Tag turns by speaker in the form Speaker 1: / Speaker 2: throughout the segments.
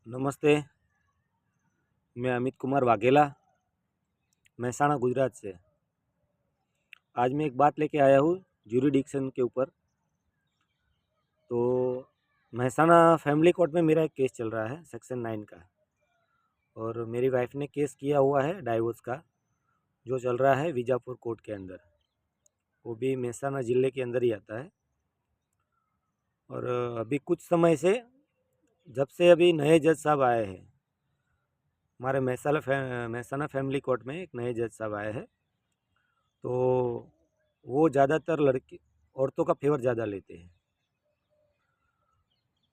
Speaker 1: नमस्ते। मैं अमित कुमार वाघेला महसाणा गुजरात से। आज मैं एक बात लेके आया हूँ ज्यूरिडिक्शन के ऊपर। तो महसाणा फैमिली कोर्ट में मेरा एक केस चल रहा है सेक्शन 9 का, और मेरी वाइफ ने केस किया हुआ है डाइवोर्स का, जो चल रहा है विजापुर कोर्ट के अंदर। वो भी महसाणा ज़िले के अंदर ही आता है। और अभी कुछ समय से, जब से अभी नए जज साहब आए हैं हमारे महसाणा फैमिली कोर्ट में, एक नए जज साहब आए हैं, तो वो ज़्यादातर लड़की औरतों का फेवर ज़्यादा लेते हैं।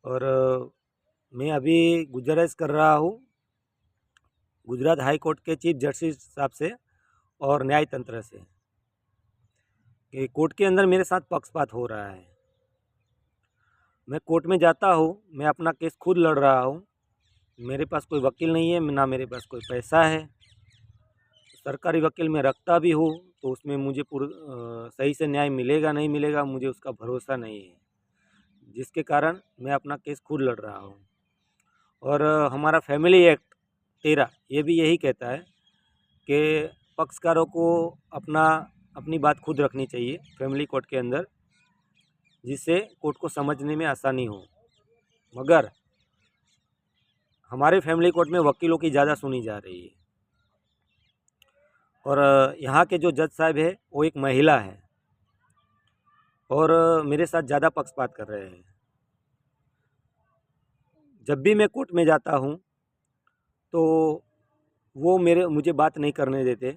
Speaker 1: और मैं अभी गुजारिश कर रहा हूँ गुजरात हाई कोर्ट के चीफ जस्टिस साहब से और न्याय तंत्र से कि कोर्ट के अंदर मेरे साथ पक्षपात हो रहा है। मैं कोर्ट में जाता हूँ, मैं अपना केस खुद लड़ रहा हूँ। मेरे पास कोई वकील नहीं है, ना मेरे पास कोई पैसा है। सरकारी वकील मैं रखता भी हूँ तो उसमें मुझे सही से न्याय मिलेगा नहीं मिलेगा, मुझे उसका भरोसा नहीं है, जिसके कारण मैं अपना केस खुद लड़ रहा हूँ। और हमारा फैमिली एक्ट 13 ये भी यही कहता है कि पक्षकारों को अपनी बात खुद रखनी चाहिए फैमिली कोर्ट के अंदर, जिससे कोर्ट को समझने में आसानी हो। मगर हमारे फैमिली कोर्ट में वकीलों की ज़्यादा सुनी जा रही है। और यहाँ के जो जज साहब है वो एक महिला है, और मेरे साथ ज़्यादा पक्षपात कर रहे हैं। जब भी मैं कोर्ट में जाता हूँ तो वो मुझे बात नहीं करने देते।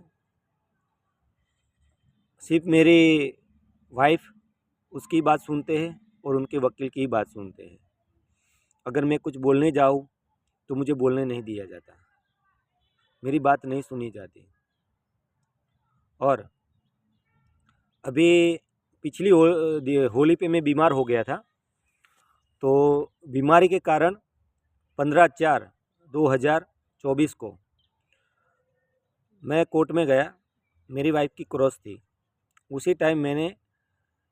Speaker 1: सिर्फ मेरी वाइफ उसकी बात सुनते हैं और उनके वकील की ही बात सुनते हैं। अगर मैं कुछ बोलने जाऊँ तो मुझे बोलने नहीं दिया जाता, मेरी बात नहीं सुनी जाती। और अभी पिछली होली पे मैं बीमार हो गया था, तो बीमारी के कारण 15/4/2024 को मैं कोर्ट में गया। मेरी वाइफ की क्रॉस थी। उसी टाइम मैंने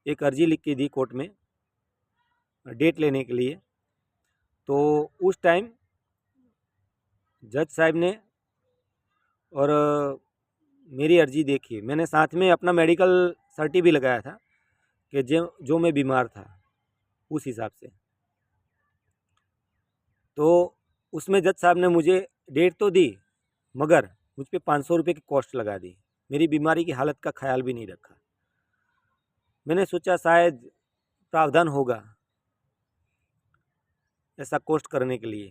Speaker 1: एक अर्जी लिख के दी कोर्ट में डेट लेने के लिए। तो उस टाइम जज साहब ने और मेरी अर्जी देखी। मैंने साथ में अपना मेडिकल सर्टी भी लगाया था कि जो मैं बीमार था उस हिसाब से। तो उसमें जज साहब ने मुझे डेट तो दी, मगर मुझ पे 500 रुपये की कॉस्ट लगा दी। मेरी बीमारी की हालत का ख्याल भी नहीं रखा। मैंने सोचा शायद प्रावधान होगा ऐसा कॉस्ट करने के लिए,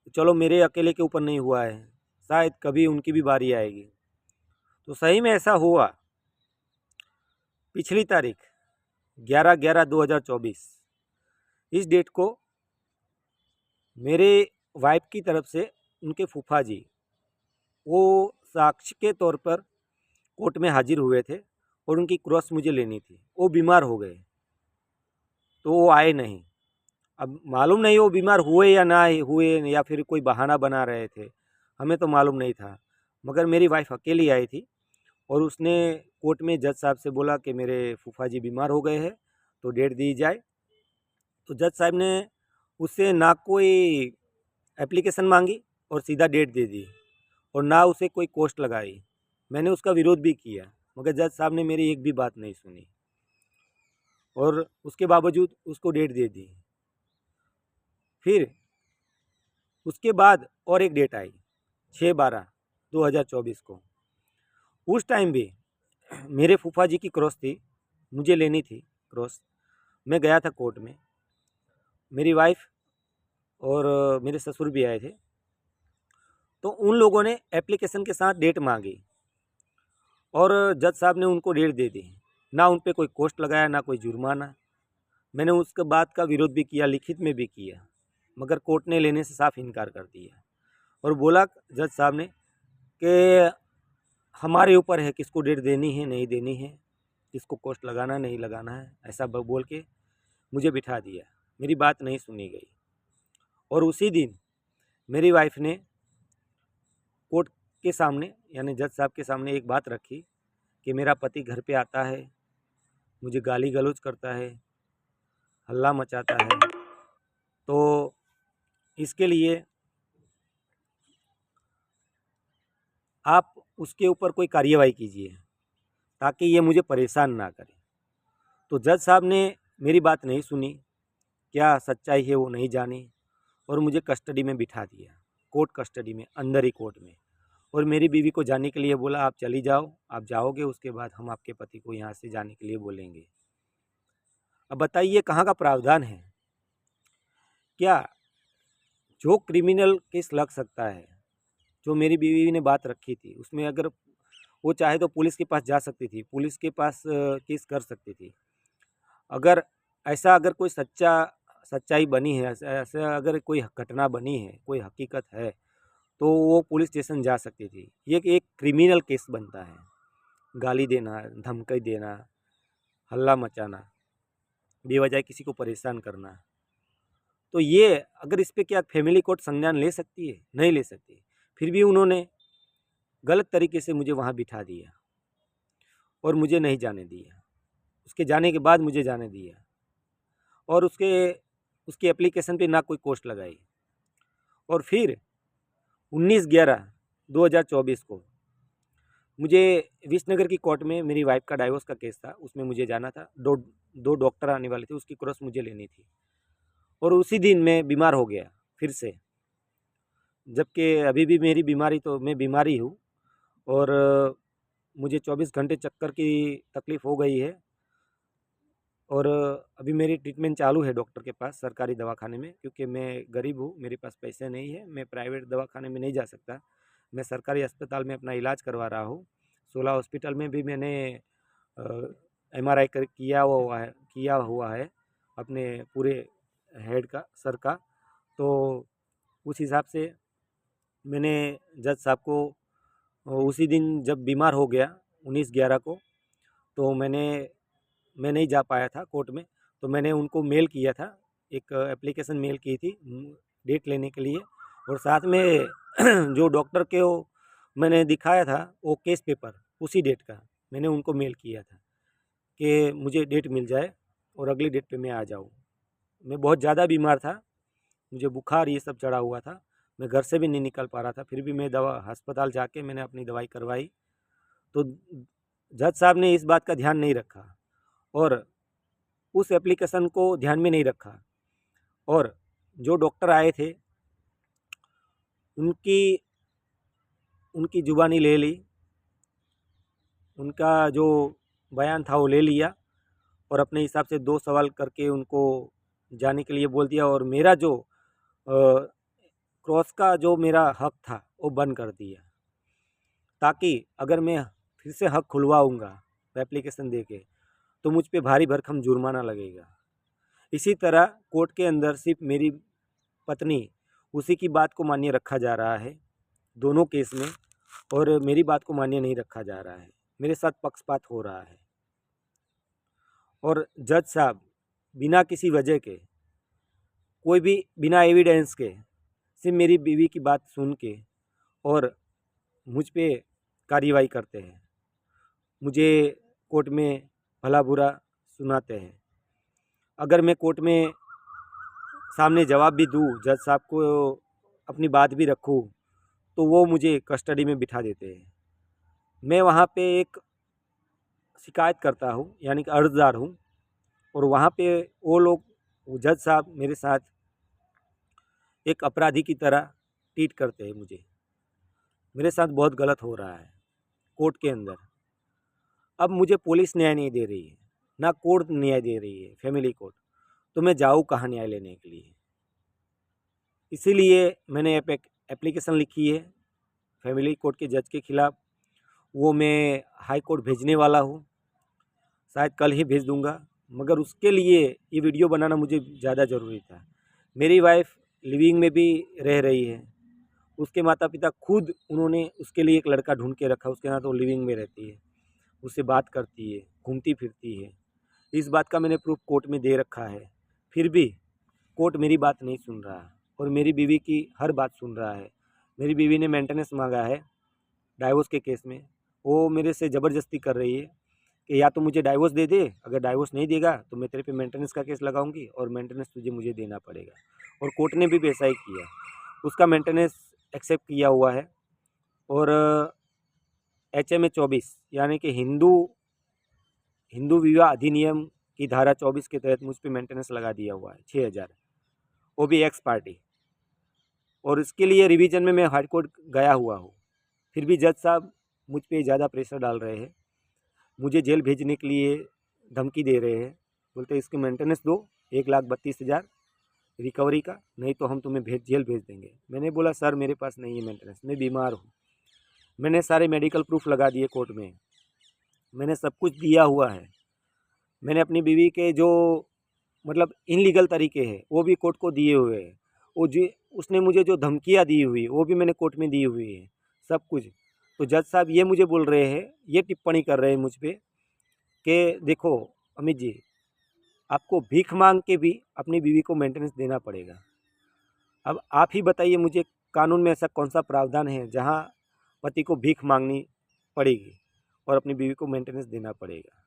Speaker 1: तो चलो मेरे अकेले के ऊपर नहीं हुआ है, शायद कभी उनकी भी बारी आएगी। तो सही में ऐसा हुआ। पिछली तारीख 11/11/2024 इस डेट को मेरे वाइफ की तरफ से उनके फूफा जी वो साक्ष्य के तौर पर कोर्ट में हाजिर हुए थे, और उनकी क्रॉस मुझे लेनी थी। वो बीमार हो गए तो वो आए नहीं। अब मालूम नहीं वो बीमार हुए या ना हुए, या फिर कोई बहाना बना रहे थे, हमें तो मालूम नहीं था। मगर मेरी वाइफ अकेली आई थी, और उसने कोर्ट में जज साहब से बोला कि मेरे फूफा जी बीमार हो गए हैं तो डेट दी जाए। तो जज साहब ने उससे ना कोई एप्लीकेशन मांगी और सीधा डेट दे दी, और ना उसे कोई कॉस्ट लगाई। मैंने उसका विरोध भी किया, मगर जज साहब ने मेरी एक भी बात नहीं सुनी, और उसके बावजूद उसको डेट दे दी। फिर उसके बाद और एक डेट आई 6/12/2024 को। उस टाइम भी मेरे फूफा जी की क्रॉस थी, मुझे लेनी थी क्रॉस। मैं गया था कोर्ट में, मेरी वाइफ और मेरे ससुर भी आए थे। तो उन लोगों ने एप्लीकेशन के साथ डेट मांगी, और जज साहब ने उनको डेट दे दी। ना उन पे कोई कॉस्ट लगाया, ना कोई जुर्माना। मैंने उसके बात का विरोध भी किया, लिखित में भी किया, मगर कोर्ट ने लेने से साफ इनकार कर दिया, और बोला जज साहब ने कि हमारे ऊपर है किसको डेट देनी है नहीं देनी है, किसको कॉस्ट लगाना नहीं लगाना है, ऐसा बोल के मुझे बिठा दिया। मेरी बात नहीं सुनी गई। और उसी दिन मेरी वाइफ ने कोर्ट के सामने, यानी जज साहब के सामने, एक बात रखी कि मेरा पति घर पे आता है, मुझे गाली गलौज करता है, हल्ला मचाता है, तो इसके लिए आप उसके ऊपर कोई कार्यवाही कीजिए ताकि ये मुझे परेशान ना करे। तो जज साहब ने मेरी बात नहीं सुनी, क्या सच्चाई है वो नहीं जानी और मुझे कस्टडी में बिठा दिया, कोर्ट कस्टडी में, अंदर ही कोर्ट में। और मेरी बीवी को जाने के लिए बोला, आप चली जाओ, आप जाओगे उसके बाद हम आपके पति को यहाँ से जाने के लिए बोलेंगे। अब बताइए कहाँ का प्रावधान है? क्या जो क्रिमिनल केस लग सकता है, जो मेरी बीवी ने बात रखी थी, उसमें अगर वो चाहे तो पुलिस के पास जा सकती थी, पुलिस के पास केस कर सकती थी। अगर ऐसा अगर कोई सच्चाई बनी है, ऐसा अगर कोई घटना बनी है, कोई हकीकत है, तो वो पुलिस स्टेशन जा सकती थी। ये एक क्रिमिनल केस बनता है, गाली देना, धमकी देना, हल्ला मचाना, बेवजह किसी को परेशान करना। तो ये अगर इस पे क्या फैमिली कोर्ट संज्ञान ले सकती है? नहीं ले सकती। फिर भी उन्होंने गलत तरीके से मुझे वहाँ बिठा दिया और मुझे नहीं जाने दिया। उसके जाने के बाद मुझे जाने दिया और उसकी एप्लीकेशन पे ना कोई कॉस्ट लगाई। और फिर 19/11/2024 को मुझे विसनगर की कोर्ट में मेरी वाइफ का डाइवोर्स का केस था, उसमें मुझे जाना था। दो डॉक्टर आने वाले थे, उसकी क्रॉस मुझे लेनी थी। और उसी दिन मैं बीमार हो गया फिर से, जबकि अभी भी मेरी बीमारी, तो मैं बीमारी हूँ और मुझे 24 घंटे चक्कर की तकलीफ़ हो गई है। और अभी मेरी ट्रीटमेंट चालू है डॉक्टर के पास, सरकारी दवाखाने में, क्योंकि मैं गरीब हूँ, मेरे पास पैसे नहीं है, मैं प्राइवेट दवाखाने में नहीं जा सकता। मैं सरकारी अस्पताल में अपना इलाज करवा रहा हूँ। 16 हॉस्पिटल में भी मैंने MRI किया हुआ है अपने पूरे हेड का, सर का। तो उस हिसाब से मैंने जज साहब को उसी दिन जब बीमार हो गया 19/11 को, तो मैं नहीं जा पाया था कोर्ट में, तो मैंने उनको मेल किया था, एक एप्लीकेशन मेल की थी डेट लेने के लिए। और साथ में जो डॉक्टर के वो मैंने दिखाया था वो केस पेपर, उसी डेट का मैंने उनको मेल किया था कि मुझे डेट मिल जाए और अगली डेट पे मैं आ जाऊँ। मैं बहुत ज़्यादा बीमार था, मुझे बुखार ये सब चढ़ा हुआ था, मैं घर से भी नहीं निकल पा रहा था। फिर भी मैं दवा अस्पताल जाके मैंने अपनी दवाई करवाई। तो जज साहब ने इस बात का ध्यान नहीं रखा और उस एप्लीकेशन को ध्यान में नहीं रखा। और जो डॉक्टर आए थे उनकी उनकी ज़ुबानी ले ली, उनका जो बयान था वो ले लिया और अपने हिसाब से 2 सवाल करके उनको जाने के लिए बोल दिया। और मेरा जो क्रॉस का जो मेरा हक था वो बंद कर दिया, ताकि अगर मैं फिर से हक खुलवाऊँगा एप्लीकेशन दे के तो मुझ पे भारी भरकम जुर्माना लगेगा। इसी तरह कोर्ट के अंदर सिर्फ मेरी पत्नी, उसी की बात को मान्य रखा जा रहा है दोनों केस में, और मेरी बात को मान्य नहीं रखा जा रहा है। मेरे साथ पक्षपात हो रहा है और जज साहब बिना किसी वजह के, कोई भी बिना एविडेंस के, सिर्फ मेरी बीवी की बात सुन के और मुझ पे कार्रवाई करते हैं, मुझे कोर्ट में भला बुरा सुनाते हैं। अगर मैं कोर्ट में सामने जवाब भी दूँ, जज साहब को अपनी बात भी रखूँ, तो वो मुझे कस्टडी में बिठा देते हैं। मैं वहाँ पे एक शिकायत करता हूँ, यानी कि अर्ज़दार हूँ, और वहाँ पे वो लोग, वो जज साहब मेरे साथ एक अपराधी की तरह ट्रीट करते हैं मुझे। मेरे साथ बहुत गलत हो रहा है कोर्ट के अंदर। अब मुझे पुलिस न्याय नहीं दे रही है, ना कोर्ट न्याय दे रही है, फैमिली कोर्ट, तो मैं जाऊँ कहाँ न्याय लेने के लिए? इसीलिए मैंने एप्लीकेशन लिखी है फैमिली कोर्ट के जज के ख़िलाफ़। वो मैं हाई कोर्ट भेजने वाला हूँ, शायद कल ही भेज दूँगा। मगर उसके लिए ये वीडियो बनाना मुझे ज़्यादा ज़रूरी था। मेरी वाइफ लिविंग में भी रह रही है, उसके माता पिता खुद उन्होंने उसके लिए एक लड़का ढूंढ के रखा, उसके साथ वो लिविंग में रहती है, उससे बात करती है, घूमती फिरती है। इस बात का मैंने प्रूफ कोर्ट में दे रखा है, फिर भी कोर्ट मेरी बात नहीं सुन रहा और मेरी बीवी की हर बात सुन रहा है। मेरी बीवी ने मेंटेनेंस मांगा है डाइवोर्स के केस में। वो मेरे से ज़बरदस्ती कर रही है कि या तो मुझे डाइवोर्स दे दे, अगर डाइवोर्स नहीं देगा तो मैं तेरे पे मेंटेनेंस का केस लगाऊंगी और मेंटेनेंस तुझे मुझे देना पड़ेगा। और कोर्ट ने भी वैसा ही किया, उसका मेंटेनेंस एक्सेप्ट किया हुआ है। और HMA 24 यानी कि हिंदू विवाह अधिनियम की धारा 24 के तहत मुझ पे मेंटेनेंस लगा दिया हुआ है 6,000, वो भी एक्स पार्टी। और इसके लिए रिवीजन में मैं हाई कोर्ट गया हुआ हूँ, फिर भी जज साहब मुझ पे ज़्यादा प्रेशर डाल रहे हैं, मुझे जेल भेजने के लिए धमकी दे रहे हैं। बोलते इसके मेंटेनेंस दो 1,32,000 रिकवरी का, नहीं तो हम तुम्हें जेल भेज देंगे। मैंने बोला सर मेरे पास नहीं है मेंटेनेंस, मैं बीमार हूँ। मैंने सारे मेडिकल प्रूफ लगा दिए कोर्ट में, मैंने सब कुछ दिया हुआ है। मैंने अपनी बीवी के जो मतलब इनलीगल तरीके हैं वो भी कोर्ट को दिए हुए हैं। वो जो उसने मुझे जो धमकियाँ दी हुई वो भी मैंने कोर्ट में दी हुई है, सब कुछ। तो जज साहब ये मुझे बोल रहे हैं, ये टिप्पणी कर रहे हैं मुझ पे कि देखो अमित जी, आपको भीख मांग के भी अपनी बीवी को मेंटेनेंस देना पड़ेगा। अब आप ही बताइए मुझे, कानून में ऐसा कौन सा प्रावधान है जहाँ पति को भीख मांगनी पड़ेगी और अपनी बीवी को मेंटेनेंस देना पड़ेगा?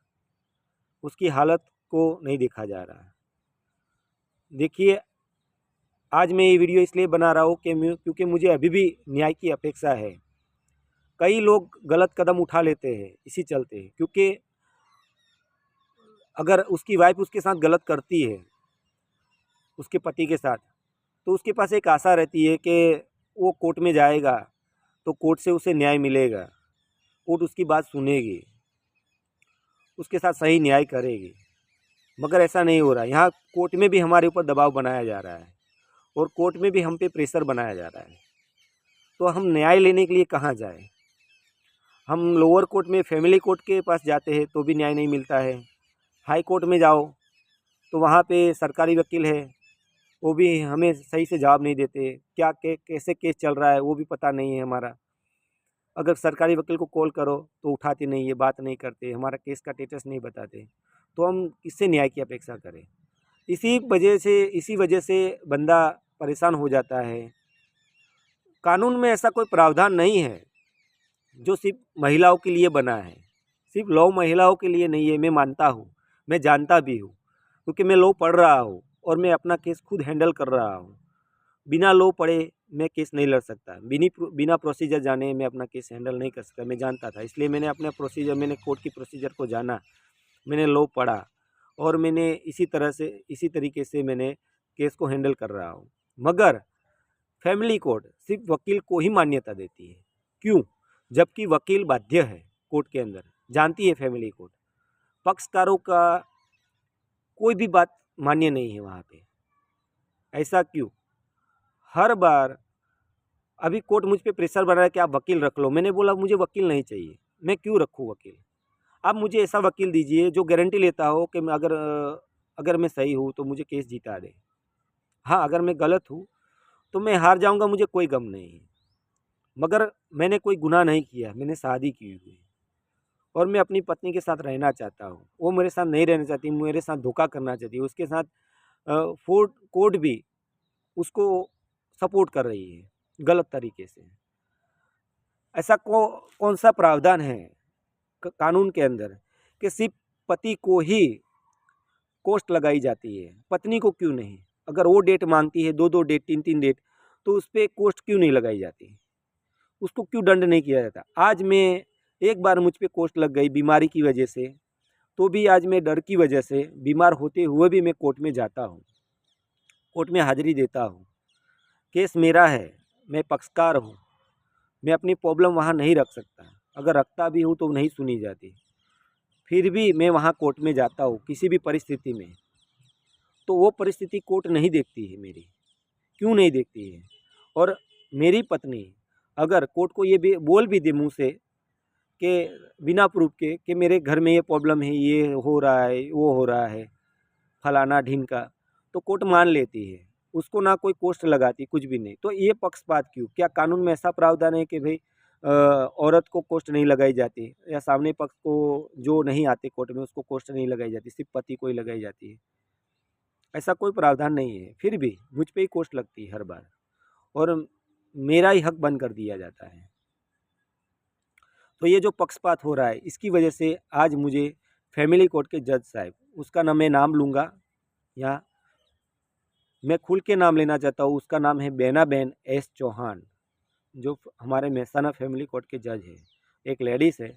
Speaker 1: उसकी हालत को नहीं देखा जा रहा। देखिए, आज मैं ये वीडियो इसलिए बना रहा हूँ क्योंकि मुझे अभी भी न्याय की अपेक्षा है। कई लोग गलत कदम उठा लेते हैं इसी चलते, क्योंकि अगर उसकी वाइफ उसके साथ गलत करती है, उसके पति के साथ, तो उसके पास एक आशा रहती है कि वो कोर्ट में जाएगा तो कोर्ट से उसे न्याय मिलेगा, कोर्ट उसकी बात सुनेगी, उसके साथ सही न्याय करेगी। मगर ऐसा नहीं हो रहा। यहाँ कोर्ट में भी हमारे ऊपर दबाव बनाया जा रहा है और कोर्ट में भी हम पे प्रेशर बनाया जा रहा है। तो हम न्याय लेने के लिए कहाँ जाएं? हम लोअर कोर्ट में फैमिली कोर्ट के पास जाते हैं तो भी न्याय नहीं मिलता है। हाई कोर्ट में जाओ तो वहाँ पे सरकारी वकील है, वो भी हमें सही से जवाब नहीं देते। क्या कैसे केस चल रहा है वो भी पता नहीं है हमारा। अगर सरकारी वकील को कॉल करो तो उठाते नहीं है, बात नहीं करते, हमारा केस का स्टेटस नहीं बताते। तो हम किससे न्याय की अपेक्षा करें? इसी वजह से बंदा परेशान हो जाता है। कानून में ऐसा कोई प्रावधान नहीं है जो सिर्फ महिलाओं के लिए बना है, सिर्फ लॉ महिलाओं के लिए नहीं है। मैं मानता हूँ, मैं जानता भी हूँ, क्योंकि मैं लॉ पढ़ रहा हूँ और मैं अपना केस खुद हैंडल कर रहा हूँ। बिना लॉ पढ़े मैं केस नहीं लड़ सकता, बिना प्रोसीजर जाने मैं अपना केस हैंडल नहीं कर सकता। मैं जानता था, इसलिए मैंने अपना प्रोसीजर, मैंने कोर्ट की प्रोसीजर को जाना, मैंने लॉ पढ़ा और मैंने इसी तरीके से मैंने केस को हैंडल कर रहा हूँ। मगर फैमिली कोर्ट सिर्फ वकील को ही मान्यता देती है। क्यों? जबकि वकील बाध्य है कोर्ट के अंदर, जानती है फैमिली कोर्ट, पक्षकारों का कोई भी बात मान्य नहीं है वहाँ पे। ऐसा क्यों? हर बार अभी कोर्ट मुझ पे प्रेशर बना रहा है कि आप वकील रख लो। मैंने बोला मुझे वकील नहीं चाहिए, मैं क्यों रखूँ वकील? आप मुझे ऐसा वकील दीजिए जो गारंटी लेता हो कि मैं अगर मैं सही हूँ तो मुझे केस जीता दे। हाँ, अगर मैं गलत हूँ तो मैं हार जाऊँगा, मुझे कोई गम नहीं है। मगर मैंने कोई गुनाह नहीं किया, मैंने शादी की हुई है और मैं अपनी पत्नी के साथ रहना चाहता हूँ। वो मेरे साथ नहीं रहना चाहती, मेरे साथ धोखा करना चाहती है। उसके साथ कोर्ट भी उसको सपोर्ट कर रही है गलत तरीके से। ऐसा कौन सा प्रावधान है कानून के अंदर कि सिर्फ पति को ही कोस्ट लगाई जाती है, पत्नी को क्यों नहीं? अगर वो डेट मांगती है, 2-2 डेट, 3-3 डेट, तो उस पर कोस्ट क्यों नहीं लगाई जाती? उसको क्यों दंड नहीं किया जाता? आज मैं एक बार मुझ पे कोस्ट लग गई बीमारी की वजह से, तो भी आज मैं डर की वजह से, बीमार होते हुए भी मैं कोर्ट में जाता हूँ, कोर्ट में हाजिरी देता हूँ। केस मेरा है, मैं पक्षकार हूँ, मैं अपनी प्रॉब्लम वहाँ नहीं रख सकता। अगर रखता भी हूँ तो नहीं सुनी जाती, फिर भी मैं वहाँ कोर्ट में जाता हूँ किसी भी परिस्थिति में। तो वो परिस्थिति कोर्ट नहीं देखती है मेरी, क्यों नहीं देखती है? और मेरी पत्नी अगर कोर्ट को ये भी बोल भी दे मुँह से कि बिना प्रूफ के कि मेरे घर में ये प्रॉब्लम है, ये हो रहा है, वो हो रहा है, फलाना ढीमका, तो कोर्ट मान लेती है, उसको ना कोई कोस्ट लगाती, कुछ भी नहीं। तो ये पक्षपात क्यों? क्या कानून में ऐसा प्रावधान है कि भाई औरत को कोस्ट नहीं लगाई जाती, या सामने पक्ष को जो नहीं आते कोर्ट में उसको कोस्ट नहीं लगाई जाती, सिर्फ पति को ही लगाई जाती है? ऐसा कोई प्रावधान नहीं है, फिर भी मुझ पे ही कोस्ट लगती है हर बार और मेरा ही हक बंद कर दिया जाता है। तो ये जो पक्षपात हो रहा है, इसकी वजह से आज मुझे फैमिली कोर्ट के जज साहब, उसका मैं नाम लूँगा, या मैं खुल के नाम लेना चाहता हूँ, उसका नाम है बेनाबेन एस चौहान, जो हमारे मेहसाना फैमिली कोर्ट के जज है। एक लेडीज़ है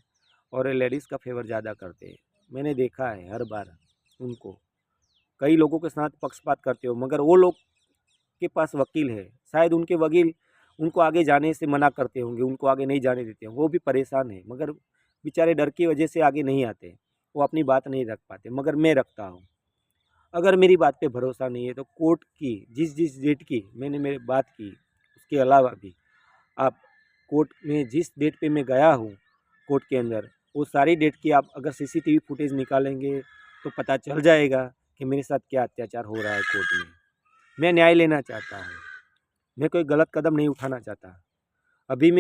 Speaker 1: और लेडीज़ का फेवर ज़्यादा करते हैं। मैंने देखा है हर बार उनको, कई लोगों के साथ पक्षपात करते हो, मगर वो लोग के पास वकील है, शायद उनके वकील उनको आगे जाने से मना करते होंगे, उनको आगे नहीं जाने देते होंगे, वो भी परेशान है, मगर बेचारे डर की वजह से आगे नहीं आते, वो अपनी बात नहीं रख पाते, मगर मैं रखता हूँ। अगर मेरी बात पे भरोसा नहीं है तो कोर्ट की जिस जिस डेट की मैंने मेरी बात की, उसके अलावा भी आप कोर्ट में जिस डेट पे मैं गया हूँ कोर्ट के अंदर, वो सारी डेट की आप अगर सीसीटीवी फुटेज निकालेंगे तो पता चल जाएगा कि मेरे साथ क्या अत्याचार हो रहा है कोर्ट में। मैं न्याय लेना चाहता हूँ, मैं कोई गलत कदम नहीं उठाना चाहता। अभी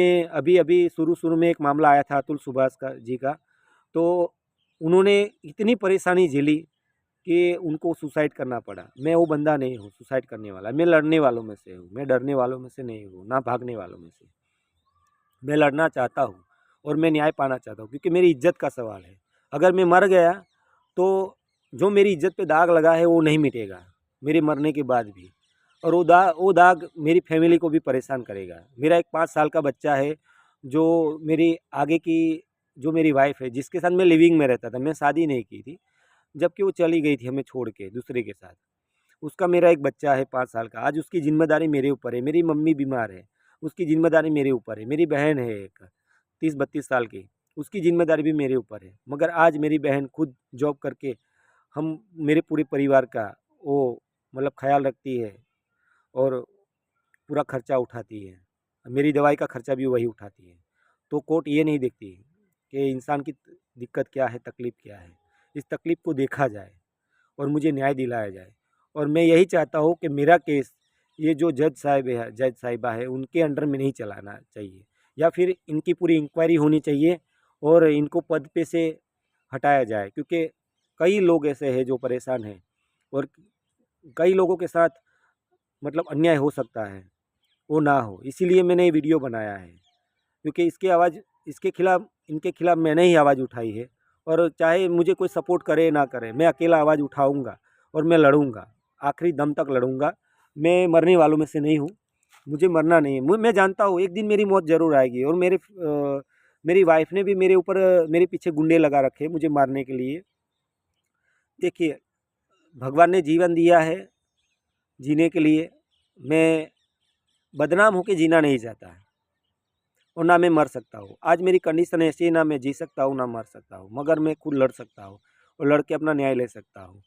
Speaker 1: अभी शुरू में एक मामला आया था अतुल सुभाष का जी का, तो उन्होंने इतनी परेशानी झेली कि उनको सुसाइड करना पड़ा। मैं वो बंदा नहीं हूँ सुसाइड करने वाला, मैं लड़ने वालों में से हूँ, मैं डरने वालों में से नहीं हूँ, ना भागने वालों में से। मैं लड़ना चाहता हूँ और मैं न्याय पाना चाहता हूँ, क्योंकि मेरी इज्जत का सवाल है। अगर मैं मर गया तो जो मेरी इज्जत पे दाग लगा है वो नहीं मिटेगा मेरे मरने के बाद भी, और वो दाग मेरी फैमिली को भी परेशान करेगा। मेरा एक 5 साल का बच्चा है, जो मेरी आगे की जो मेरी वाइफ है, जिसके साथ मैं लिविंग में रहता था, मैं शादी नहीं की थी, जबकि वो चली गई थी हमें छोड़ के दूसरे के साथ। उसका मेरा एक बच्चा है 5 साल का, आज उसकी ज़िम्मेदारी मेरे ऊपर है। मेरी मम्मी बीमार है, उसकी ज़िम्मेदारी मेरे ऊपर है। मेरी बहन है एक 30-32 साल की, उसकी ज़िम्मेदारी भी मेरे ऊपर है। मगर आज मेरी बहन खुद जॉब करके हम मेरे पूरे परिवार का वो मतलब ख़्याल रखती है और पूरा खर्चा उठाती है। मेरी दवाई का खर्चा भी वही उठाती है। तो कोर्ट ये नहीं देखती कि इंसान की दिक्कत क्या है, तकलीफ़ क्या है। इस तकलीफ़ को देखा जाए और मुझे न्याय दिलाया जाए। और मैं यही चाहता हूँ कि मेरा केस ये जो जज साहब है, जज साहिबा है, उनके अंडर में नहीं चलाना चाहिए, या फिर इनकी पूरी इंक्वायरी होनी चाहिए और इनको पद पे से हटाया जाए, क्योंकि कई लोग ऐसे हैं जो परेशान हैं और कई लोगों के साथ मतलब अन्याय हो सकता है, वो ना हो। इसीलिए मैंने ये वीडियो बनाया है, क्योंकि इसके खिलाफ इनके खिलाफ मैंने ही आवाज़ उठाई है, और चाहे मुझे कोई सपोर्ट करे ना करे, मैं अकेला आवाज़ उठाऊंगा और मैं लड़ूंगा, आखिरी दम तक लड़ूंगा। मैं मरने वालों में से नहीं हूँ, मुझे मरना नहीं है। मैं जानता हूँ एक दिन मेरी मौत ज़रूर आएगी, और मेरी वाइफ ने भी मेरे ऊपर मेरे पीछे गुंडे लगा रखे मुझे मारने के लिए। देखिए, भगवान ने जीवन दिया है जीने के लिए, मैं बदनाम होकर जीना नहीं चाहता है, और ना मैं मर सकता हूँ। आज मेरी कंडीशन ऐसी है, ना मैं जी सकता हूँ ना मर सकता हूँ, मगर मैं खुद लड़ सकता हूँ और लड़ के अपना न्याय ले सकता हूँ।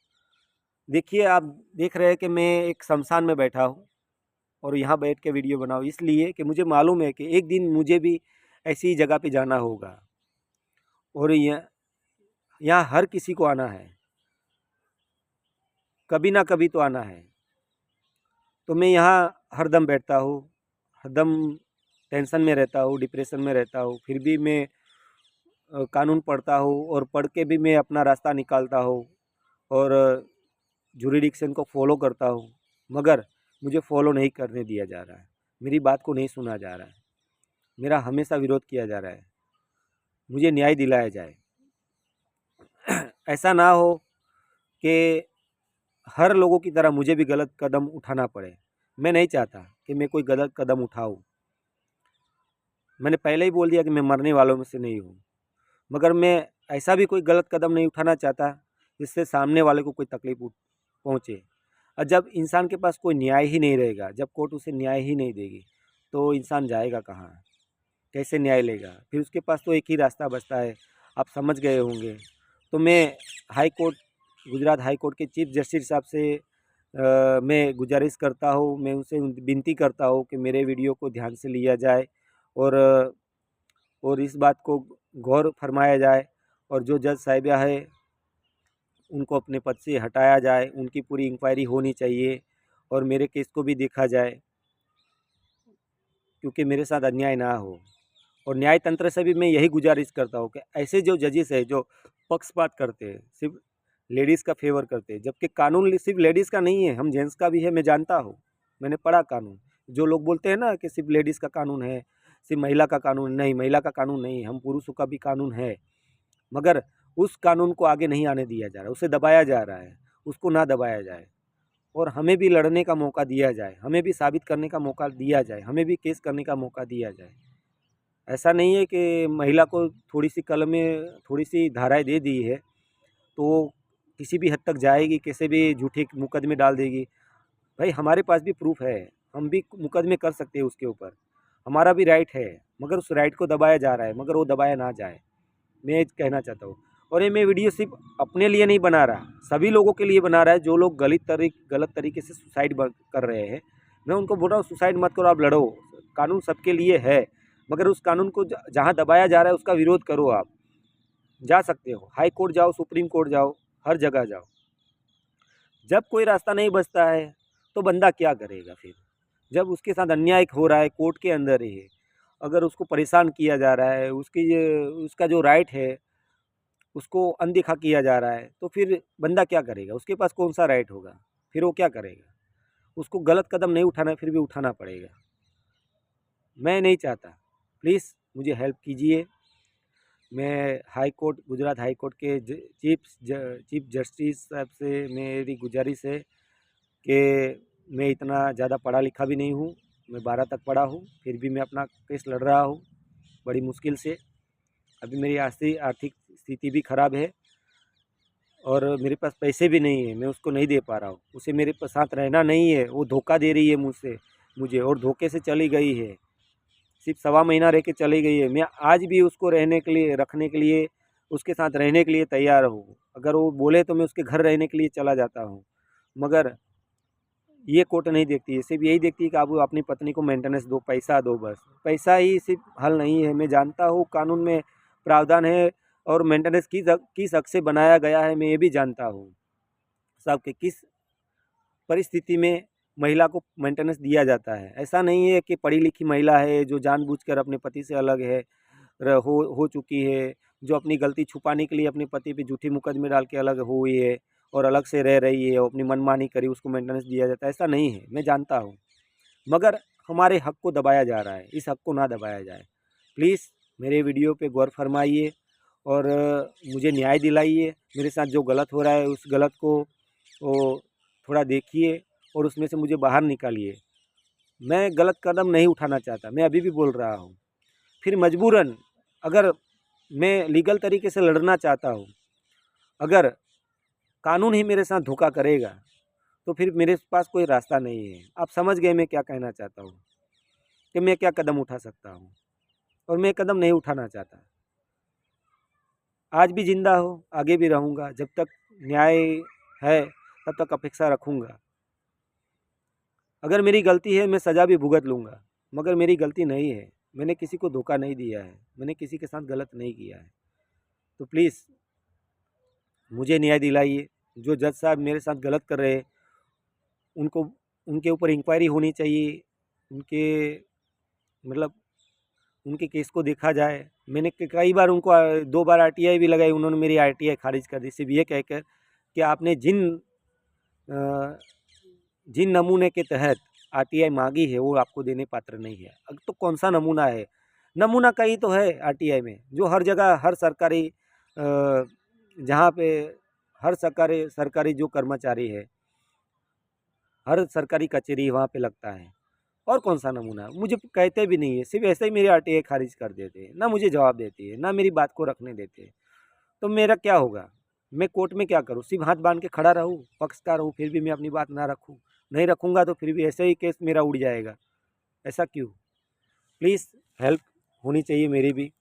Speaker 1: देखिए, आप देख रहे हैं कि मैं एक शमशान में बैठा हूँ और यहाँ बैठ के वीडियो बनाऊँ, इसलिए कि मुझे मालूम है कि एक दिन मुझे भी ऐसी जगह पे जाना होगा, और यहाँ हर किसी को आना है, कभी ना कभी तो आना है। तो मैं यहाँ हरदम बैठता हूँ, हरदम टेंशन में रहता हूँ, डिप्रेशन में रहता हूँ, फिर भी मैं कानून पढ़ता हूँ और पढ़ के भी मैं अपना रास्ता निकालता हूँ और जुरिडिक्शन को फॉलो करता हूँ, मगर मुझे फॉलो नहीं करने दिया जा रहा है, मेरी बात को नहीं सुना जा रहा है, मेरा हमेशा विरोध किया जा रहा है। मुझे न्याय दिलाया जाए। ऐसा ना हो कि हर लोगों की तरह मुझे भी गलत कदम उठाना पड़े। मैं नहीं चाहता कि मैं कोई गलत कदम उठाऊँ। मैंने पहले ही बोल दिया कि मैं मरने वालों में से नहीं हूँ, मगर मैं ऐसा भी कोई गलत कदम नहीं उठाना चाहता जिससे सामने वाले को कोई तकलीफ पहुँचे। और जब इंसान के पास कोई न्याय ही नहीं रहेगा, जब कोर्ट उसे न्याय ही नहीं देगी, तो इंसान जाएगा कहाँ, कैसे न्याय लेगा? फिर उसके पास तो एक ही रास्ता बचता है, आप समझ गए होंगे। तो मैं high court, Gujarat high court के चीफ जस्टिस साहब से मैं गुजारिश करता हूँ, मैं उनसे विनती करता हूँ कि मेरे वीडियो को ध्यान से लिया जाए और इस बात को गौर फरमाया जाए, और जो जज साहिबा है उनको अपने पद से हटाया जाए, उनकी पूरी इंक्वायरी होनी चाहिए और मेरे केस को भी देखा जाए, क्योंकि मेरे साथ अन्याय ना हो। और न्याय तंत्र से भी मैं यही गुजारिश करता हूँ कि ऐसे जो जजेस है जो पक्षपात करते हैं, सिर्फ लेडीज़ का फेवर करते हैं, जबकि कानून सिर्फ लेडीज़ का नहीं है, हम जेंट्स का भी है, मैं जानता हूँ, मैंने पढ़ा कानून। जो लोग बोलते हैं ना कि सिर्फ लेडीज़ का कानून है, सिर्फ महिला का कानून, नहीं, महिला का कानून नहीं, हम पुरुषों का भी कानून है, मगर उस कानून को आगे नहीं आने दिया जा रहा, उसे दबाया जा रहा है, उसको ना दबाया जाए और हमें भी लड़ने का मौका दिया जाए, हमें भी साबित करने का मौका दिया जाए, हमें भी केस करने का मौका दिया जाए। ऐसा नहीं है कि महिला को थोड़ी सी कलम में थोड़ी सी धाराएं दे दी है तो वो किसी भी हद तक जाएगी, कैसे भी झूठे मुकदमे डाल देगी। भाई हमारे पास भी प्रूफ है, हम भी मुकदमे कर सकते हैं उसके ऊपर, हमारा भी राइट है, मगर उस राइट को दबाया जा रहा है, मगर वो दबाया ना जाए, मैं ये कहना चाहता हूँ। और ये मैं वीडियो सिर्फ अपने लिए नहीं बना रहा, सभी लोगों के लिए बना रहा है जो लोग गलत तरीके से सुसाइड कर रहे हैं। मैं उनको बोल रहा हूँ सुसाइड मत करो, आप लड़ो, कानून सबके लिए है, मगर उस कानून को जहाँ दबाया जा रहा है उसका विरोध करो। आप जा सकते हो, हाई कोर्ट जाओ, सुप्रीम कोर्ट जाओ, हर जगह जाओ। जब कोई रास्ता नहीं बचता है तो बंदा क्या करेगा फिर? जब उसके साथ अन्याय हो रहा है, कोर्ट के अंदर ही है, अगर उसको परेशान किया जा रहा है, उसका जो राइट है उसको अनदेखा किया जा रहा है, तो फिर बंदा क्या करेगा? उसके पास कौन सा राइट होगा? फिर वो क्या करेगा? उसको गलत कदम नहीं उठाना है, फिर भी उठाना पड़ेगा। मैं नहीं चाहता, प्लीज़ मुझे हेल्प कीजिए। मैं high court, Gujarat high court के चीफ जस्टिस साहब से मेरी गुजारिश है कि मैं इतना ज़्यादा पढ़ा लिखा भी नहीं हूँ, मैं 12 तक पढ़ा हूँ, फिर भी मैं अपना केस लड़ रहा हूँ बड़ी मुश्किल से। अभी मेरी आर्थिक स्थिति भी ख़राब है और मेरे पास पैसे भी नहीं है, मैं उसको नहीं दे पा रहा हूँ। उसे मेरे साथ रहना नहीं है, वो धोखा दे रही है मुझे, और धोखे से चली गई है, सिर्फ 1.25 महीना रह के चली गई है। मैं आज भी उसको रखने के लिए, उसके साथ रहने के लिए तैयार हूँ। अगर वो बोले तो मैं उसके घर रहने के लिए चला जाता हूँ, मगर ये कोर्ट नहीं देखती है, सिर्फ यही देखती है कि आप अपनी पत्नी को मेंटेनेंस दो, पैसा दो, बस। पैसा ही सिर्फ हल नहीं है, मैं जानता हूँ कानून में प्रावधान है और मेंटेनेंस किस हक से बनाया गया है, मैं ये भी जानता हूँ साहब कि किस परिस्थिति में महिला को मेंटेनेंस दिया जाता है। ऐसा नहीं है कि पढ़ी लिखी महिला है जो जानबूझकर अपने पति से अलग है, हो चुकी है, जो अपनी गलती छुपाने के लिए अपने पति पे झूठी मुकदमे डाल के अलग हुई है और अलग से रह रही है, अपनी मनमानी करी, उसको मेंटेनेंस दिया जाता है, ऐसा नहीं है, मैं जानता हूँ। मगर हमारे हक को दबाया जा रहा है, इस हक को ना दबाया जाए। प्लीज़ मेरे वीडियो पे गौर फरमाइए और मुझे न्याय दिलाइए। मेरे साथ जो गलत हो रहा है उस गलत को वो थोड़ा देखिए और उसमें से मुझे बाहर निकालिए। मैं गलत कदम नहीं उठाना चाहता, मैं अभी भी बोल रहा हूँ। फिर मजबूरन अगर मैं लीगल तरीके से लड़ना चाहता हूँ, अगर कानून ही मेरे साथ धोखा करेगा तो फिर मेरे पास कोई रास्ता नहीं है। आप समझ गए मैं क्या कहना चाहता हूँ कि मैं क्या कदम उठा सकता हूँ, और मैं कदम नहीं उठाना चाहता। आज भी ज़िंदा हूँ, आगे भी रहूँगा, जब तक न्याय है तब तक अपेक्षा रखूँगा। अगर मेरी गलती है मैं सज़ा भी भुगत लूँगा, मगर मेरी गलती नहीं है, मैंने किसी को धोखा नहीं दिया है, मैंने किसी के साथ गलत नहीं किया है। तो प्लीज़ मुझे न्याय दिलाइए। जो जज साहब मेरे साथ गलत कर रहे हैं उनको, उनके ऊपर इंक्वायरी होनी चाहिए, उनके मतलब उनके केस को देखा जाए। मैंने कई बार उनको 2 बार आरटीआई भी लगाई, उन्होंने मेरी आरटीआई खारिज कर दी, सिर्फ ये कहकर कि आपने जिन नमूने के तहत आरटीआई मांगी है वो आपको देने पात्र नहीं है। अब तो कौन सा नमूना है? नमूना कहीं तो है आरटीआई में, जो हर जगह हर सरकारी जहाँ पे हर सरकारी जो कर्मचारी है, हर सरकारी कचहरी वहाँ पे लगता है। और कौन सा नमूना है? मुझे कहते भी नहीं है, सिर्फ ऐसे ही मेरी आरटीआई खारिज कर देते हैं, ना मुझे जवाब देती है, ना मेरी बात को रखने देते हैं। तो मेरा क्या होगा? मैं कोर्ट में क्या करूँ? सिर्फ हाथ बांध के खड़ा रहूँ, पक्षकार हूँ, फिर भी मैं अपनी बात ना रखूँ? नहीं रखूँगा तो फिर भी ऐसे ही केस मेरा उड़ जाएगा। ऐसा क्यों? प्लीज़ हेल्प होनी चाहिए मेरी भी।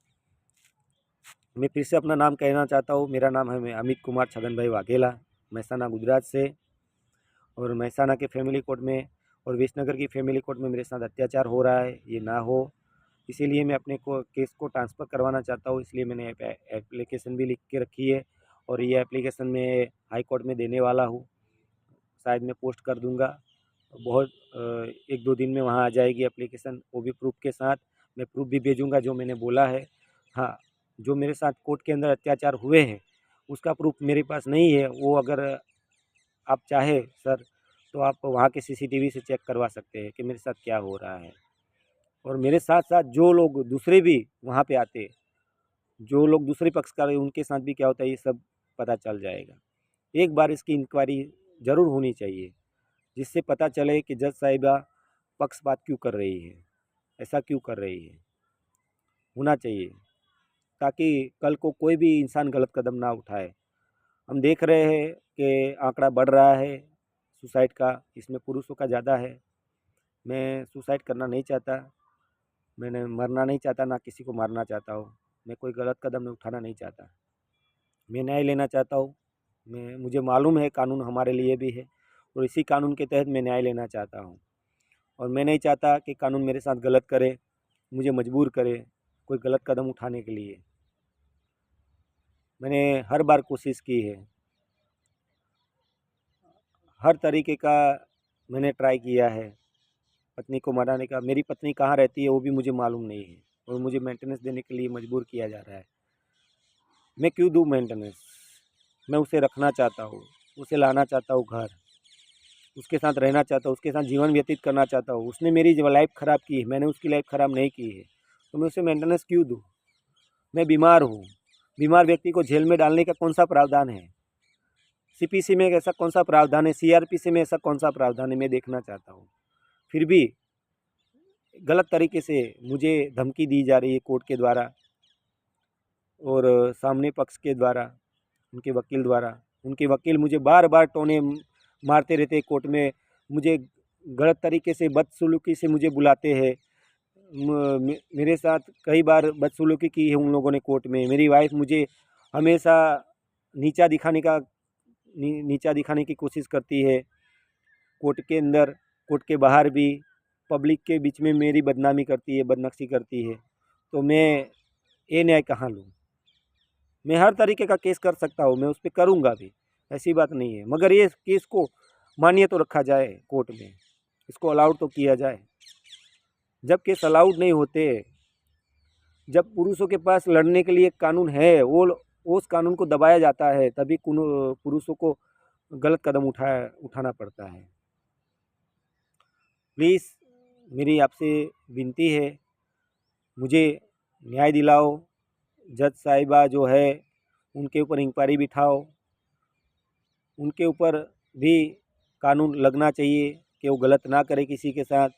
Speaker 1: मैं फिर से अपना नाम कहना चाहता हूँ, मेरा नाम है अमित कुमार छगन भाई वाघेला, महसाना गुजरात से। और महसाना के फैमिली कोर्ट में और विसनगर की फैमिली कोर्ट में मेरे साथ अत्याचार हो रहा है, ये ना हो, इसीलिए मैं अपने केस को ट्रांसफ़र करवाना चाहता हूँ। इसलिए मैंने एप्लीकेशन भी लिख के रखी है और ये एप्लीकेशन मैं हाई कोर्ट में देने वाला हूँ। शायद मैं पोस्ट कर दूँगा, बहुत 1-2 दिन में वहाँ आ जाएगी एप्लीकेशन, वो भी प्रूफ के साथ। मैं प्रूफ भी भेजूँगा जो मैंने बोला है। हाँ, जो मेरे साथ कोर्ट के अंदर अत्याचार हुए हैं उसका प्रूफ मेरे पास नहीं है, वो अगर आप चाहे सर तो आप वहाँ के सीसीटीवी से चेक करवा सकते हैं कि मेरे साथ क्या हो रहा है। और मेरे साथ साथ जो लोग दूसरे भी वहाँ पे आते, जो लोग दूसरे पक्षकार हैं उनके साथ भी क्या होता है ये सब पता चल जाएगा। एक बार इसकी इंक्वायरी ज़रूर होनी चाहिए, जिससे पता चले कि जज साहिबा पक्षपात क्यों कर रही है, ऐसा क्यों कर रही है। होना चाहिए, ताकि कल को कोई भी इंसान गलत कदम ना उठाए। हम देख रहे हैं कि आंकड़ा बढ़ रहा है सुसाइड का, इसमें पुरुषों का ज़्यादा है। मैं सुसाइड करना नहीं चाहता, मैंने मरना नहीं चाहता, ना किसी को मारना चाहता हूँ। मैं कोई गलत कदम नहीं उठाना नहीं चाहता। मैं न्याय लेना चाहता हूँ। मुझे मालूम है कानून हमारे लिए भी है, और इसी कानून के तहत मैं न्याय लेना चाहता हूँ। और मैं नहीं चाहता कि कानून मेरे साथ गलत करे, मुझे मजबूर करे कोई गलत कदम उठाने के लिए। मैंने हर बार कोशिश की है, हर तरीके का मैंने ट्राई किया है पत्नी को मनाने का। मेरी पत्नी कहाँ रहती है वो भी मुझे मालूम नहीं है, और मुझे मेंटेनेंस देने के लिए मजबूर किया जा रहा है। मैं क्यों दूँ मेंटेनेंस? मैं उसे रखना चाहता हूँ, उसे लाना चाहता हूँ घर, उसके साथ रहना चाहता हूँ, उसके साथ जीवन व्यतीत करना चाहता हूँ। उसने मेरी लाइफ ख़राब की है, मैंने उसकी लाइफ ख़राब नहीं की है, तो मैं उसे मेंटेनेंस क्यों दूँ? मैं बीमार हूँ। बीमार व्यक्ति को जेल में डालने का कौन सा प्रावधान है? सीपीसी में ऐसा कौन सा प्रावधान है? सीआरपीसी में ऐसा कौन सा प्रावधान है? मैं देखना चाहता हूँ। फिर भी गलत तरीके से मुझे धमकी दी जा रही है कोर्ट के द्वारा, और सामने पक्ष के द्वारा, उनके वकील द्वारा। उनके वकील मुझे बार बार टोने मारते रहते कोर्ट में, मुझे गलत तरीके से बदसलूकी से मुझे बुलाते हैं। मेरे साथ कई बार बदसलूकी की है उन लोगों ने कोर्ट में। मेरी वाइफ मुझे हमेशा नीचा नीचा दिखाने की कोशिश करती है, कोर्ट के अंदर, कोर्ट के बाहर भी, पब्लिक के बीच में मेरी बदनामी करती है, बदनक्शी करती है। तो मैं ये न्याय कहाँ लूँ? मैं हर तरीके का केस कर सकता हूँ, मैं उस पर करूँगा भी, ऐसी बात नहीं है, मगर ये केस को मान्य तो रखा जाए कोर्ट में, इसको अलाउड तो किया जाए। जब केस अलाउड नहीं होते, जब पुरुषों के पास लड़ने के लिए कानून है, वो उस कानून को दबाया जाता है, तभी पुरुषों को गलत कदम उठाना पड़ता है। प्लीज़ मेरी आपसे विनती है, मुझे न्याय दिलाओ। जज साहिबा जो है उनके ऊपर इंक्वायरी बिठाओ, उनके ऊपर भी कानून लगना चाहिए कि वो गलत ना करे किसी के साथ।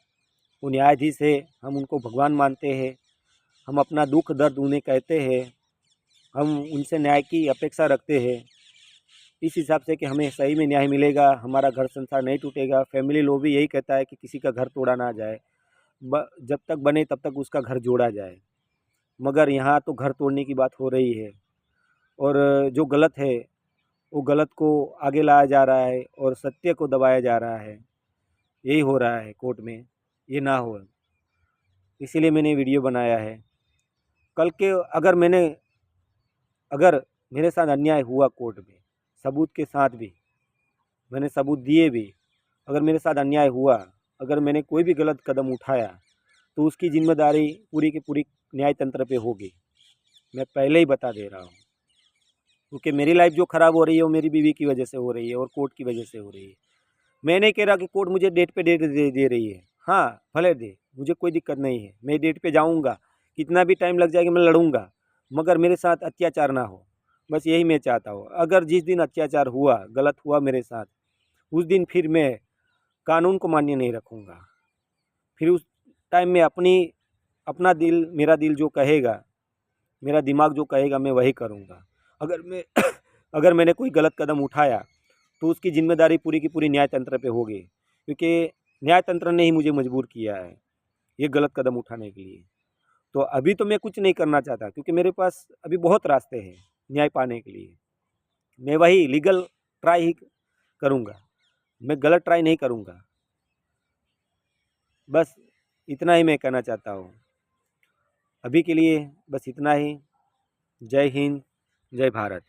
Speaker 1: वो न्यायाधीश है, हम उनको भगवान मानते हैं, हम अपना दुख दर्द उन्हें कहते हैं, हम उनसे न्याय की अपेक्षा रखते हैं, इस हिसाब से कि हमें सही में न्याय मिलेगा, हमारा घर संसार नहीं टूटेगा। फैमिली लॉ भी यही कहता है कि किसी का घर तोड़ा ना जाए, जब तक बने तब तक उसका घर जोड़ा जाए। मगर यहाँ तो घर तोड़ने की बात हो रही है, और जो गलत है वो गलत को आगे लाया जा रहा है और सत्य को दबाया जा रहा है। यही हो रहा है कोर्ट में, ये ना हो, इसीलिए मैंने वीडियो बनाया है। कल के अगर मेरे साथ अन्याय हुआ कोर्ट में, सबूत के साथ भी, मैंने सबूत दिए भी, अगर मेरे साथ अन्याय हुआ, अगर मैंने कोई भी गलत कदम उठाया, तो उसकी जिम्मेदारी पूरी की पूरी न्याय तंत्र पे होगी। मैं पहले ही बता दे रहा हूँ, क्योंकि मेरी लाइफ जो ख़राब हो रही है वो मेरी बीवी की वजह से हो रही है और कोर्ट की वजह से हो रही है। मैं नहीं कह रहा कि कोर्ट मुझे डेट पे डेट दे रही है, हाँ भले दे, मुझे कोई दिक्कत नहीं है, मैं डेट पे जाऊँगा, कितना भी टाइम लग जाएगा मैं लड़ूंगा, मगर मेरे साथ अत्याचार ना हो, बस यही मैं चाहता हूँ। अगर जिस दिन अत्याचार हुआ, गलत हुआ मेरे साथ, उस दिन फिर मैं कानून को मान्य नहीं रखूँगा। फिर उस टाइम में अपना दिल, मेरा दिल जो कहेगा, मेरा दिमाग जो कहेगा, मैं वही करूँगा। अगर मैंने कोई गलत कदम उठाया, तो उसकी जिम्मेदारी पूरी की पूरी न्याय तंत्र पे होगी, क्योंकि न्याय तंत्र ने ही मुझे मजबूर किया है ये गलत कदम उठाने के लिए। तो अभी तो मैं कुछ नहीं करना चाहता, क्योंकि मेरे पास अभी बहुत रास्ते हैं न्याय पाने के लिए। मैं वही लीगल ट्राई ही करूँगा, मैं गलत ट्राई नहीं करूँगा। बस इतना ही मैं कहना चाहता हूँ। अभी के लिए बस इतना ही। जय हिंद, जय भारत।